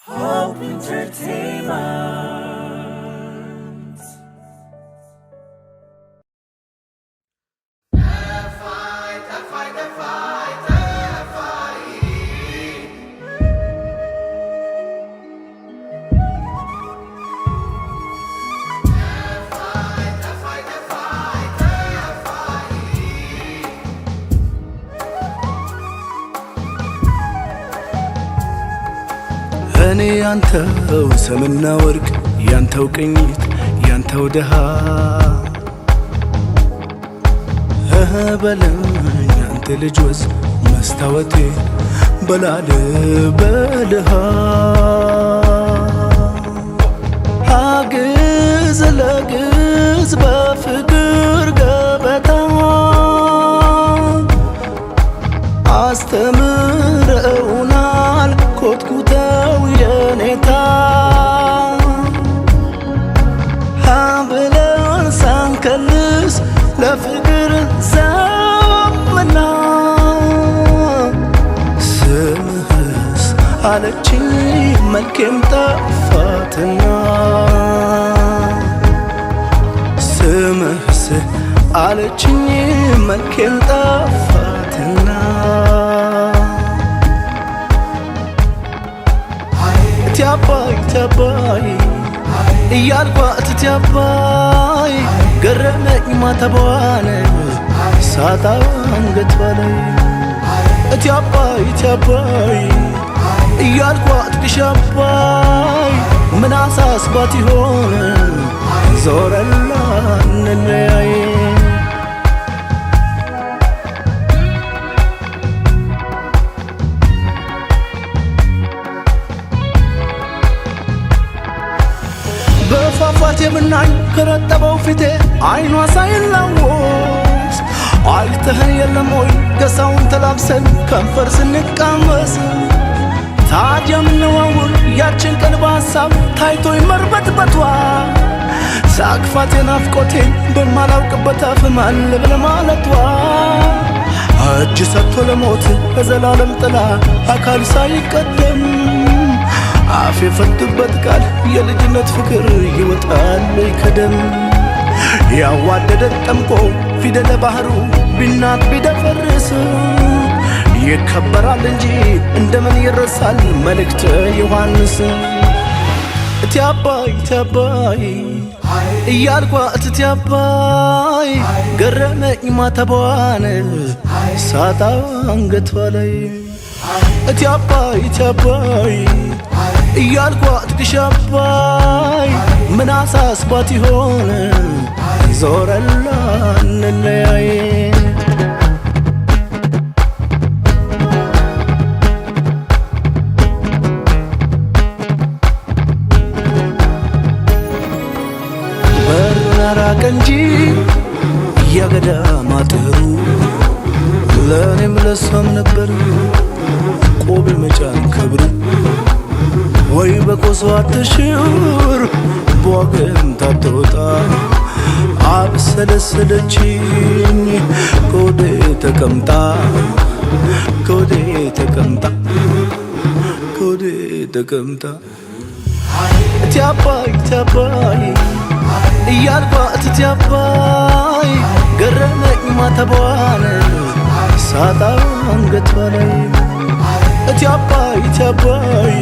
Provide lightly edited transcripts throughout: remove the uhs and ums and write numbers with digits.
Hope Entertainment. እኔ ያንተው ሰምና ወርቅ ያንተው ቅኝት ያንተው ደሃ በለኝ ያንተ ልጅ ወዝ መስታወቴ በላል በልሃ አግዝ ለግዝ በፍቅር ገበታ አስተምረውናል ኮትኩተው የኔታ ብለን ሳንከልስ ለፍቅር ዘመና ስምህስ አለችኝ መልኬም ጠፋትና ስምህስ አለችኝ መልኬም ጠፋትና ትያባይ ትያባይ እያልኳት ትያባይ ገረመኝ ማተቧን ሳጣ አንገት በላይ ትያባይ ትያባይ እያልኳት ግሻባይ ምን አሳስባት ይሆን ዞረላ እንለያይ በፏፏቴ ብናኝ ከረጠበው ፊቴ አይኗ ሳይላወስ አይተኸን የለም ወይ ገሳውን ተላብሰን ከንፈር ስንቃመስ ታዲያ ምነዋውል ያችን ቀን በሐሳብ ታይቶኝ መርበትበቷ ሳቅፋቴ ናፍቆቴን በማላውቅበት አፍ ማን ልብል ማለቷ እጅ ሰጥቶ ለሞት በዘላለም ጥላ አካል ሳይቀደም አፍ የፈቱበት ቃል የልጅነት ፍቅር ይወጣል ከደም ያዋደደ ጠምቆ ፊደለ ባህሩ ቢናት ቢደፈርስ ይከበራል እንጂ እንደምን ይረሳል መልእክተ ዮሐንስ ትያባይ ትያባይ እያልኳት ትያባይ ገረመኝ ማተቧን ሳጣ አንገቷ ላይ ትያባይ ትያባይ እያልኳት ግሻባይ ምን አሳስባት ይሆን ዞረላ እንለያይ በሩን አራቀ እንጂ የገዳም አጥሩ ለእኔም ለሷም ነበር ቆብ መጫን ክብሩ ወይ በቆሶ አትሽር በወገን ታትወጣ አብሰለሰለችኝ ኮዴ ተቀምጣ ኮዴ ተቀምጣ ኮዴ ተቀምጣ ትያባይ ትያባይ እያልኳት ትያባይ ገረመኝ ማተቧን ሳጣ አንገቷ ላይ ትያባይ ትያባይ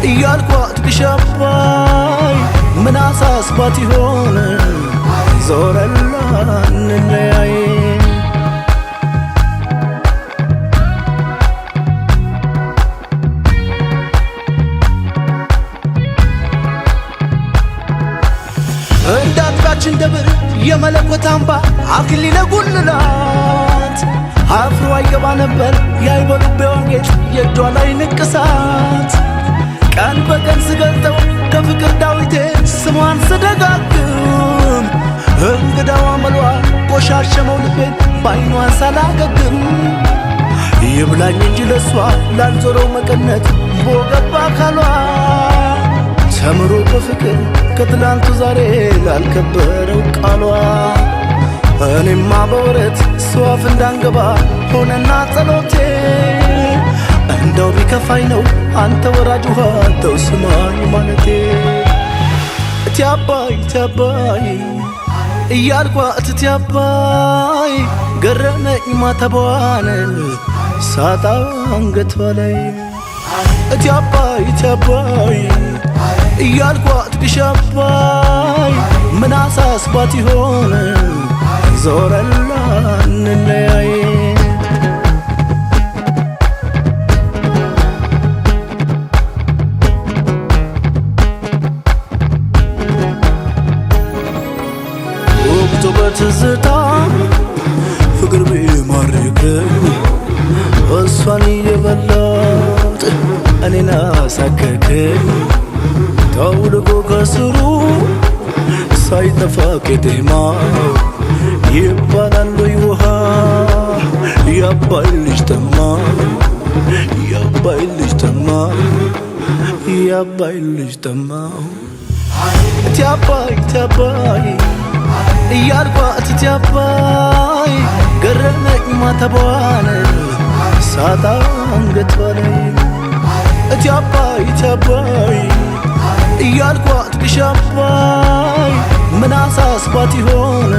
እያልኳት ግሻባይ ምን አሳስባት ይሆን ዞረላ እንለያይ እንዳጥቃችን ደብር የመለኮት አምባ አክሊለ ጉልላት አፍሮ አይገባ ነበር ያይበሉቤው ጌጥ የእጇ ላይ ንቅሳት ቀን በቀን ስገልጠው ከፍቅር ዳዊቴ ስሟን ስደጋግም እንግዳዋ መሏ ቆሻሸመው ልቤን ባይኗ ሳላገግም ይብላኝ እንጂ ለሷ ላልዞረው መቀነት ቦገባ አካሏ ተምሮ በፍቅር ከትላንቱ ዛሬ ላልከበረው ቃሏ እኔማ በወረት ሰዋፍ እንዳንገባ ሆነና ጸሎቴ እንደው ከፋይ ነው አንተ ወራጅ ውሃ ተው ስማኝ ማለቴ እትያባይ እትያባይ እያልኳት እትያባይ ገረመኝ ማተቧን ሳጣ አንገቷ ላይ እትያባይ እትያባይ እያልኳት ግሻባይ ምን አሳስባት ይሆን ዞረላ እንለያይ ወቅቱ በትዝታ ፍቅር ቢማርከኝ እሷን እየበላት እኔን አሳከከኝ ተውልጎ ከስሩ ሳይጠፋ ቄጤማው ይባላል ወይ ውሃ ያባይ ልጅ ተማ ያባይ ልጅ ተማ ያባይ ልጅ ተማ እትያባይ እትያባይ እያልኳት እትያባይ ገረመኝ ማተቧን ሳጣ አንገቷ ላይ እትያባይ እትያባይ እያልኳት ግሻባይ ምን አሳስባት ይሆን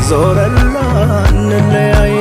ዞረላ እንለያይ